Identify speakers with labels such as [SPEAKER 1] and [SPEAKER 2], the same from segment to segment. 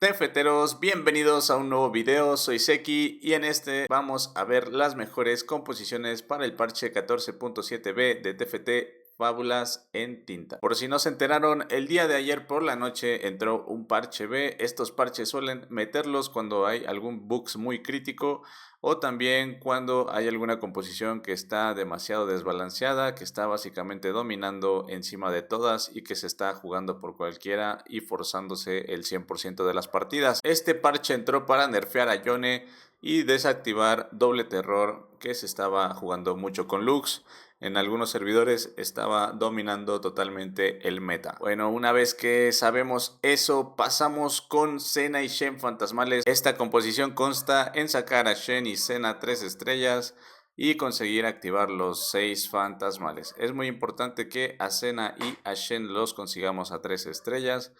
[SPEAKER 1] TFTeros, bienvenidos a un nuevo video, soy Seki y en este vamos a ver las mejores composiciones para el parche 14.7b de TFT Fábulas en tinta. Por si no se enteraron, el día de ayer por la noche entró un parche B. Estos parches suelen meterlos cuando hay algún bugs muy crítico o también cuando hay alguna composición que está demasiado desbalanceada, que está básicamente dominando encima de todas y que se está jugando por cualquiera y forzándose el 100% de las partidas. Este parche entró para nerfear a Yone y desactivar doble terror, que se estaba jugando mucho con Lux. En algunos servidores estaba dominando totalmente el meta. Bueno, una vez que sabemos eso, pasamos con Senna y Shen fantasmales. Esta composición consta en sacar a Shen y Senna 3 estrellas y conseguir activar los 6 fantasmales. Es muy importante que a Senna y a Shen los consigamos a 3 estrellas,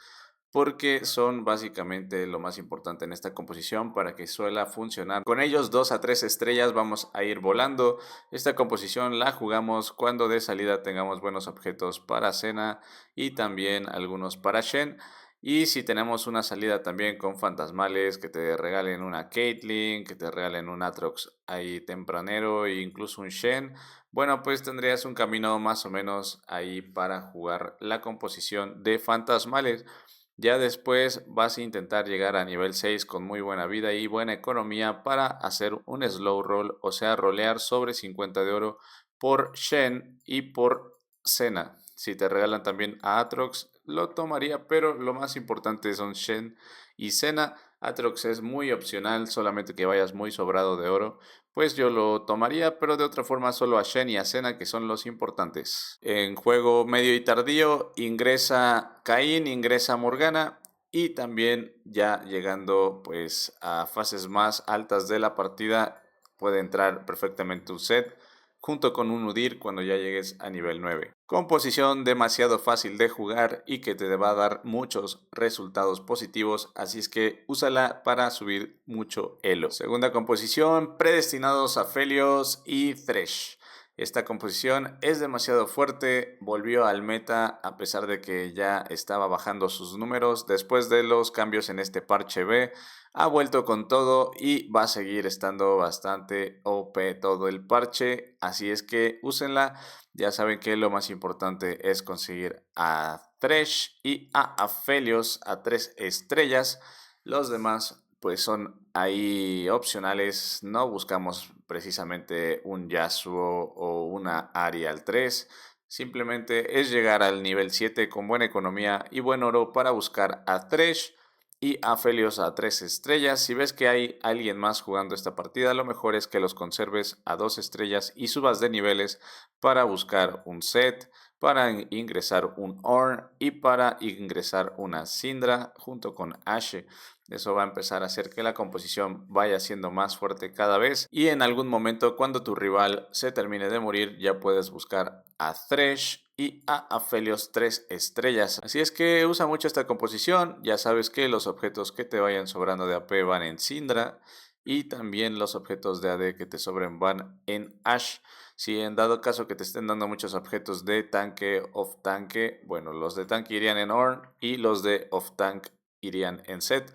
[SPEAKER 1] porque son básicamente lo más importante en esta composición para que suela funcionar. Con ellos 2 a 3 estrellas vamos a ir volando. Esta composición la jugamos cuando de salida tengamos buenos objetos para Senna y también algunos para Shen. Y si tenemos una salida también con fantasmales, que te regalen una Caitlyn, que te regalen un Aatrox ahí tempranero e incluso un Shen, bueno, pues tendrías un camino más o menos ahí para jugar la composición de fantasmales. Ya después vas a intentar llegar a nivel 6 con muy buena vida y buena economía para hacer un slow roll, o sea, rolear sobre 50 de oro por Shen y por Senna. Si te regalan también a Aatrox, lo tomaría, pero lo más importante son Shen y Senna. Aatrox es muy opcional, solamente que vayas muy sobrado de oro, pues yo lo tomaría, pero de otra forma solo a Shen y a Senna, que son los importantes. En juego medio y tardío ingresa Caín, ingresa Morgana y también ya llegando pues a fases más altas de la partida puede entrar perfectamente un set junto con un Udyr cuando ya llegues a nivel 9. Composición demasiado fácil de jugar y que te va a dar muchos resultados positivos, así es que úsala para subir mucho elo. Segunda composición, predestinados a Felios y Thresh. Esta composición es demasiado fuerte, volvió al meta a pesar de que ya estaba bajando sus números después de los cambios en este parche B. Ha vuelto con todo y va a seguir estando bastante OP todo el parche, así es que úsenla. Ya saben que lo más importante es conseguir a Thresh y a Aphelios a 3 estrellas. Los demás pues son ahí opcionales, no buscamos precisamente un Yasuo o una Ahri al 3. Simplemente es llegar al nivel 7 con buena economía y buen oro para buscar a Thresh y a Felios a 3 estrellas. Si ves que hay alguien más jugando esta partida, lo mejor es que los conserves a 2 estrellas y subas de niveles para buscar un set, para ingresar un Ornn y para ingresar una Syndra junto con Ashe. Eso va a empezar a hacer que la composición vaya siendo más fuerte cada vez y en algún momento cuando tu rival se termine de morir ya puedes buscar a Thresh y a Aphelios 3 estrellas. Así es que usa mucho esta composición, ya sabes que los objetos que te vayan sobrando de AP van en Syndra y también los objetos de AD que te sobren van en Ashe. Si en dado caso que te estén dando muchos objetos de tanque, off tanque, bueno, los de tanque irían en Ornn y los de off tank irían en Set.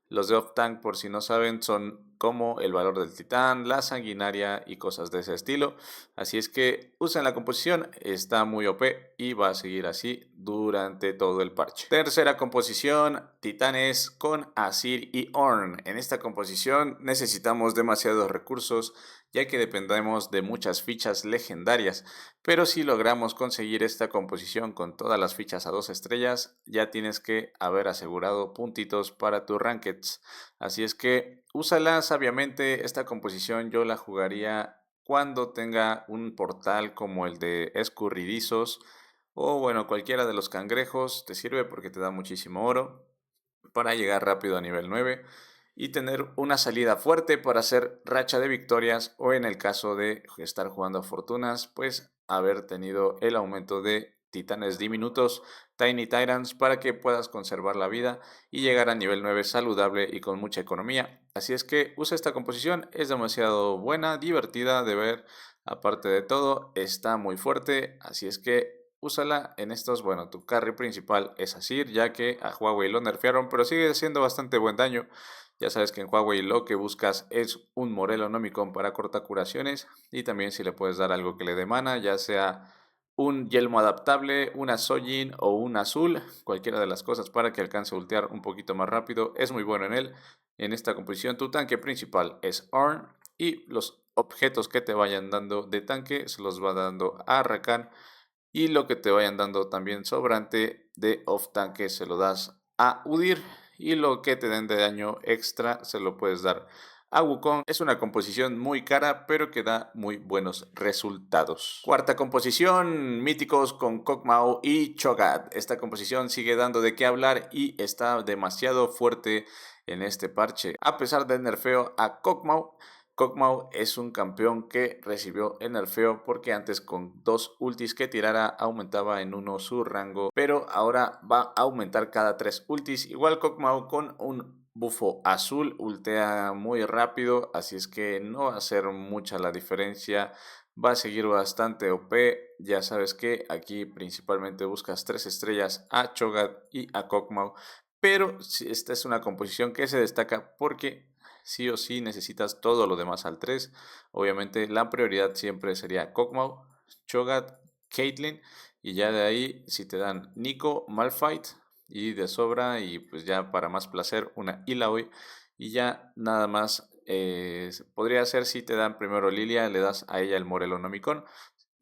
[SPEAKER 1] Los de off-tank, por si no saben, son como el valor del titán, la sanguinaria y cosas de ese estilo. Así es que usen la composición, está muy OP y va a seguir así durante todo el parche. Tercera composición, titanes con Azir y Ornn. En esta composición necesitamos demasiados recursos, ya que dependemos de muchas fichas legendarias. Pero si logramos conseguir esta composición con todas las fichas a 2 estrellas, ya tienes que haber asegurado puntitos para tus rankeds. Así es que úsala sabiamente. Esta composición yo la jugaría cuando tenga un portal como el de Escurridizos o bueno, cualquiera de los cangrejos. Te sirve porque te da muchísimo oro para llegar rápido a nivel 9 y tener una salida fuerte para hacer racha de victorias o en el caso de estar jugando a fortunas, pues haber tenido el aumento de titanes diminutos, Tiny Tyrants, para que puedas conservar la vida y llegar a nivel 9 saludable y con mucha economía. Así es que usa esta composición, es demasiado buena, divertida de ver, aparte de todo, está muy fuerte, así es que úsala en estos, bueno, tu carry principal es Azir, ya que a Huawei lo nerfearon, pero sigue haciendo bastante buen daño. Ya sabes que en Huawei lo que buscas es un Morelo Nomicon para corta curaciones y también si le puedes dar algo que le dé mana, ya sea un yelmo adaptable, una Sojin o un azul, cualquiera de las cosas para que alcance a ultear un poquito más rápido, es muy bueno en él. En esta composición tu tanque principal es Ornn y los objetos que te vayan dando de tanque se los va dando a Rakan y lo que te vayan dando también sobrante de off tanque se lo das a Udyr y lo que te den de daño extra se lo puedes dar a Wukong. Es una composición muy cara pero que da muy buenos resultados. Cuarta composición, míticos con Kog'Maw y Cho'Gath. Esta composición sigue dando de qué hablar y está demasiado fuerte en este parche. A pesar del nerfeo a Kog'Maw, Kog'Maw es un campeón que recibió el nerfeo porque antes con 2 ultis que tirara aumentaba en 1 su rango, pero ahora va a aumentar cada 3 ultis. Igual Kog'Maw con un bufo azul ultea muy rápido, así es que no va a ser mucha la diferencia. Va a seguir bastante OP, ya sabes que aquí principalmente buscas 3 estrellas a Cho'Gath y a Kog'Maw, pero esta es una composición que se destaca porque sí o sí necesitas todo lo demás al 3. Obviamente la prioridad siempre sería Kog'Maw, Cho'Gath, Caitlyn y ya de ahí si te dan Nico, Malphite y de sobra y pues ya para más placer una Illaoi y ya nada más podría ser si te dan primero Lilia, le das a ella el Morelonomicon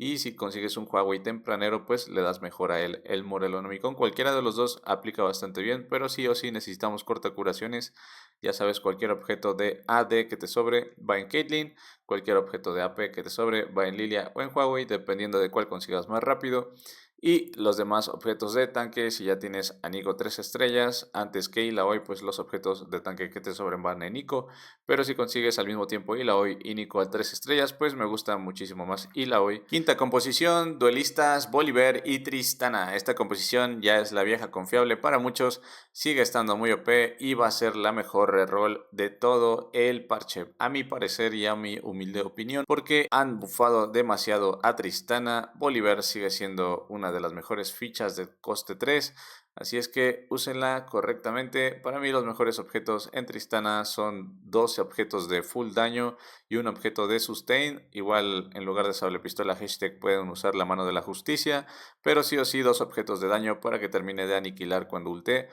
[SPEAKER 1] y si consigues un Huawei tempranero, pues le das mejor a él el Morelonomicon. Cualquiera de los dos aplica bastante bien, pero sí o sí necesitamos corta curaciones. Ya sabes, cualquier objeto de AD que te sobre va en Caitlyn, cualquier objeto de AP que te sobre va en Lilia o en Huawei, dependiendo de cuál consigas más rápido. Y los demás objetos de tanque, si ya tienes a Nico 3 estrellas, antes que Illaoi, pues los objetos de tanque que te sobren van en Nico. Pero si consigues al mismo tiempo Illaoi y Nico a 3 estrellas, pues me gusta muchísimo más Illaoi. Quinta composición, duelistas, Volibear y Tristana. Esta composición ya es la vieja confiable para muchos, sigue estando muy OP y va a ser la mejor reroll de todo el parche. A mi parecer y a mi humilde opinión, porque han bufado demasiado a Tristana. Volibear sigue siendo una de las mejores fichas de coste 3. Así es que úsenla correctamente. Para mí los mejores objetos en Tristana son 12 objetos de full daño y un objeto de sustain. Igual en lugar de sable pistola hashtag pueden usar la mano de la justicia. Pero sí o sí 2 objetos de daño para que termine de aniquilar cuando ultee.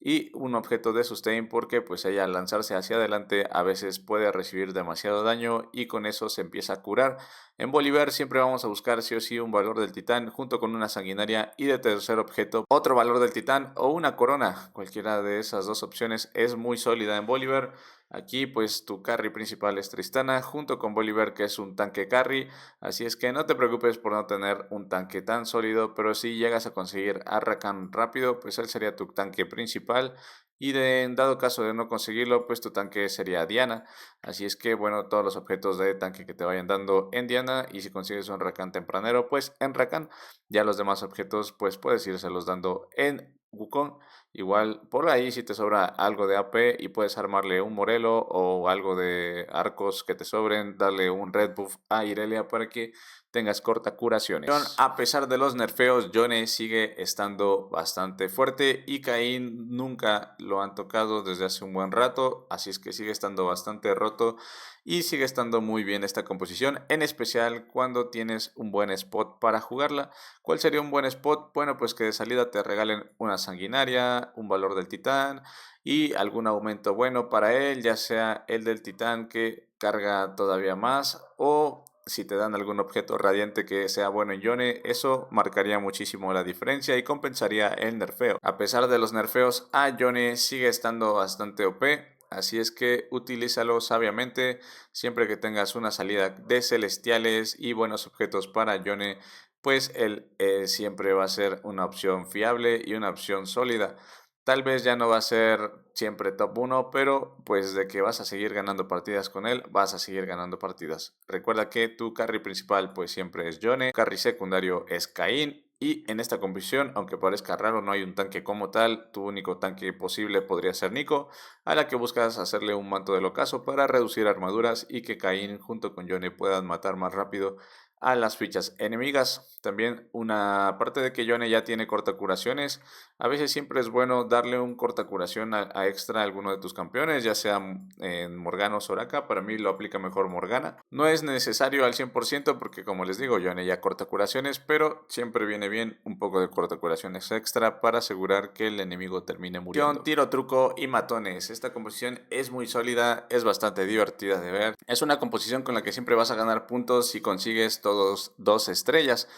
[SPEAKER 1] Y un objeto de sustain porque pues ella al lanzarse hacia adelante a veces puede recibir demasiado daño y con eso se empieza a curar. En Volibear siempre vamos a buscar sí o sí un valor del titán junto con una sanguinaria y de tercer objeto otro valor del titán o una corona. Cualquiera de esas dos opciones es muy sólida en Volibear. Aquí pues tu carry principal es Tristana junto con Volibear que es un tanque carry. Así es que no te preocupes por no tener un tanque tan sólido, pero si llegas a conseguir a Rakan rápido, pues él sería tu tanque principal. Y en dado caso de no conseguirlo, pues tu tanque sería Diana. Así es que, bueno, todos los objetos de tanque que te vayan dando en Diana. Y si consigues un Rakan tempranero, pues en Rakan. Ya los demás objetos, pues puedes irselos dando en Wukong. Igual por ahí si te sobra algo de AP y puedes armarle un Morelo o algo de arcos que te sobren, darle un red buff a Irelia para que tengas corta curaciones. A pesar de los nerfeos, Yone sigue estando bastante fuerte y Caín nunca lo han tocado desde hace un buen rato, así es que sigue estando bastante roto y sigue estando muy bien esta composición, en especial cuando tienes un buen spot para jugarla. ¿Cuál sería un buen spot? Bueno, pues que de salida te regalen una sanguinaria, un valor del titán y algún aumento bueno para él, ya sea el del titán que carga todavía más o si te dan algún objeto radiante que sea bueno en Yone, eso marcaría muchísimo la diferencia y compensaría el nerfeo. A pesar de los nerfeos, a Yone sigue estando bastante OP. Así es que utilízalo sabiamente siempre que tengas una salida de celestiales y buenos objetos para Yone, pues él siempre va a ser una opción fiable y una opción sólida. Tal vez ya no va a ser siempre top 1, pero pues de que vas a seguir ganando partidas con él, vas a seguir ganando partidas. Recuerda que tu carry principal pues siempre es Yone, carry secundario es Caín y en esta competición, aunque parezca raro, no hay un tanque como tal, tu único tanque posible podría ser Nico, a la que buscas hacerle un manto del ocaso para reducir armaduras y que Caín junto con Yone puedan matar más rápido a las fichas enemigas. También una parte de que Yone ya tiene cortacuraciones, a veces siempre es bueno darle un cortacuración a extra a alguno de tus campeones, ya sea en Morgana o Soraka. Para mí lo aplica mejor Morgana. No es necesario al 100% porque, como les digo, Yone ya corta curaciones, pero siempre viene bien un poco de cortacuraciones extra para asegurar que el enemigo termine muriendo. Tiro, truco y matones. Esta composición es muy sólida, es bastante divertida de ver. Es una composición con la que siempre vas a ganar puntos si consigues todos 2 estrellas.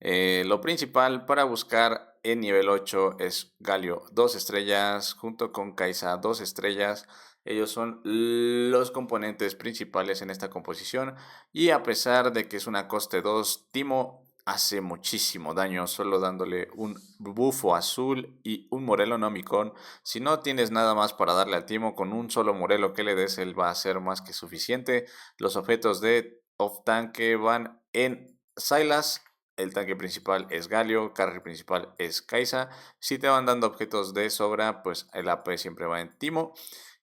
[SPEAKER 1] Lo principal para buscar en nivel 8 es Galio 2 estrellas junto con Kai'Sa 2 estrellas. Ellos son los componentes principales en esta composición y a pesar de que es una coste 2, Teemo hace muchísimo daño solo dándole un bufo azul y un Morelo Nomicon. Si no tienes nada más para darle al Teemo, con un solo Morelo que le des él va a ser más que suficiente. Los objetos de off-tanque van en Sylas. El tanque principal es Galio, carry principal es Kai'Sa. Si te van dando objetos de sobra, pues el AP siempre va en Teemo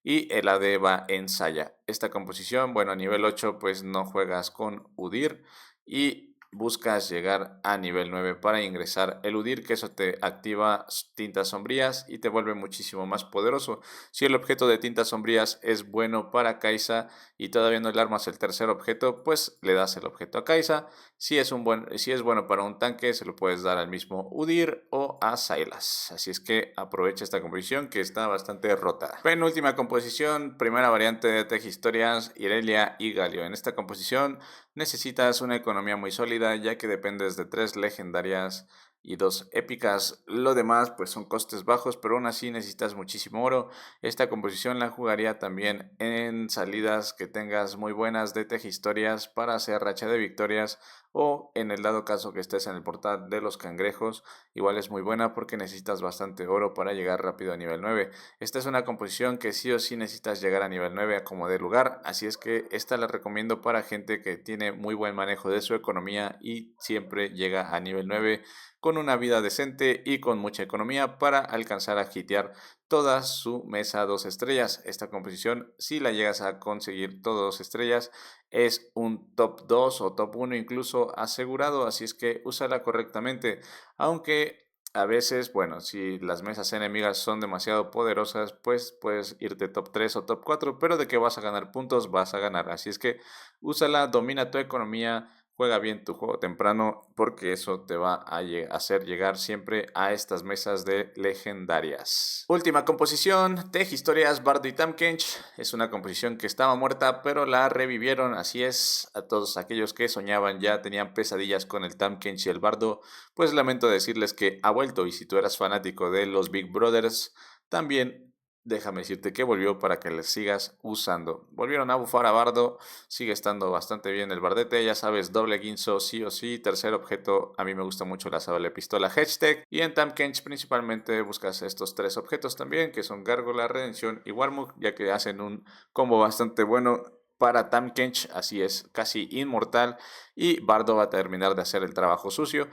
[SPEAKER 1] y el AD va en Xayah. Esta composición, bueno, a nivel 8 pues no juegas con Udyr y buscas llegar a nivel 9 para ingresar el Udyr, que eso te activa tintas sombrías y te vuelve muchísimo más poderoso. Si el objeto de tintas sombrías es bueno para Kai'Sa y todavía no le armas el tercer objeto, pues le das el objeto a Kai'Sa. Si es bueno para un tanque, se lo puedes dar al mismo Udyr o a Sylas. Así es que aprovecha esta composición que está bastante rota. Penúltima composición, primera variante de Tejihistorias, Irelia y Galio. En esta composición necesitas una economía muy sólida, ya que dependes de 3 legendarias y 2 épicas. Lo demás pues son costes bajos, pero aún así necesitas muchísimo oro. Esta composición la jugaría también en salidas que tengas muy buenas de Tejihistorias para hacer racha de victorias, o en el dado caso que estés en el portal de los cangrejos, igual es muy buena porque necesitas bastante oro para llegar rápido a nivel 9. Esta es una composición que sí o sí necesitas llegar a nivel 9 a como de lugar, así es que esta la recomiendo para gente que tiene muy buen manejo de su economía y siempre llega a nivel 9 con una vida decente y con mucha economía para alcanzar a hitear toda su mesa 2 estrellas. Esta composición, si la llegas a conseguir todas 2 estrellas, es un top 2 o top 1 incluso asegurado, así es que úsala correctamente. Aunque a veces, bueno, si las mesas enemigas son demasiado poderosas, pues puedes irte top 3 o top 4, pero de que vas a ganar puntos, vas a ganar. Así es que úsala, domina tu economía, juega bien tu juego temprano, porque eso te va a hacer llegar siempre a estas mesas de legendarias. Última composición, Tejihistorias, Bardo y Tahm Kench. Es una composición que estaba muerta, pero la revivieron. Así es, a todos aquellos que soñaban, ya tenían pesadillas con el Tahm Kench y el Bardo, pues lamento decirles que ha vuelto. Y si tú eras fanático de los Big Brothers, también déjame decirte que volvió para que les sigas usando. Volvieron a bufar a Bardo, sigue estando bastante bien el bardete, ya sabes, doble guinzo sí o sí. Tercer objeto, a mí me gusta mucho la sable pistola hashtag. Y en Tahm Kench principalmente buscas estos 3 objetos también, que son Gárgola, Redención y Warmog, ya que hacen un combo bastante bueno para Tahm Kench, así es, casi inmortal, y Bardo va a terminar de hacer el trabajo sucio.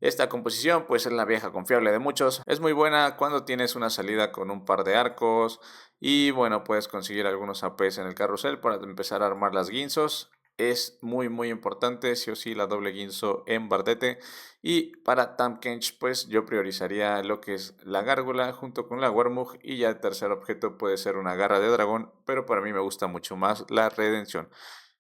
[SPEAKER 1] Esta composición pues es la vieja confiable de muchos, es muy buena cuando tienes una salida con un par de arcos y bueno, puedes conseguir algunos APs en el carrusel para empezar a armar las guinzos. Es muy importante sí o sí la doble guinzo en Bardete. Y para Tahm Kench pues yo priorizaría lo que es la gárgola junto con la Warmog, y ya el tercer objeto puede ser una garra de dragón, pero para mí me gusta mucho más la redención.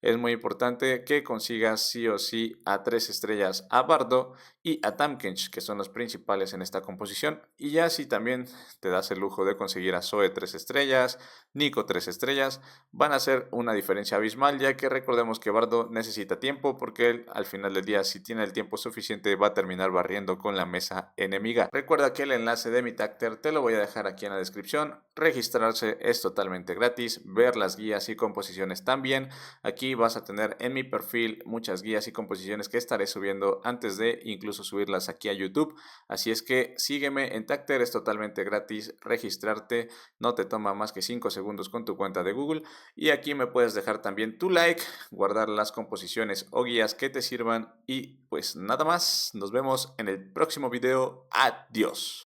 [SPEAKER 1] Es muy importante que consigas sí o sí a 3 estrellas a Bardo y a Tahm Kench, que son los principales en esta composición. Y ya si también te das el lujo de conseguir a Zoe 3 estrellas, Nico 3 estrellas, van a hacer una diferencia abismal, ya que recordemos que Bardo necesita tiempo, porque él al final del día, si tiene el tiempo suficiente, va a terminar barriendo con la mesa enemiga. Recuerda que el enlace de mi Tacter te lo voy a dejar aquí en la descripción. Registrarse es totalmente gratis, ver las guías y composiciones también. Aquí vas a tener en mi perfil muchas guías y composiciones que estaré subiendo antes de incluso subirlas aquí a YouTube. Así es que sígueme en Tacter, es totalmente gratis registrarte, no te toma más que 5 segundos con tu cuenta de Google. Y aquí me puedes dejar también tu like, guardar las composiciones o guías que te sirvan. Y pues nada más, nos vemos en el próximo video. Adiós.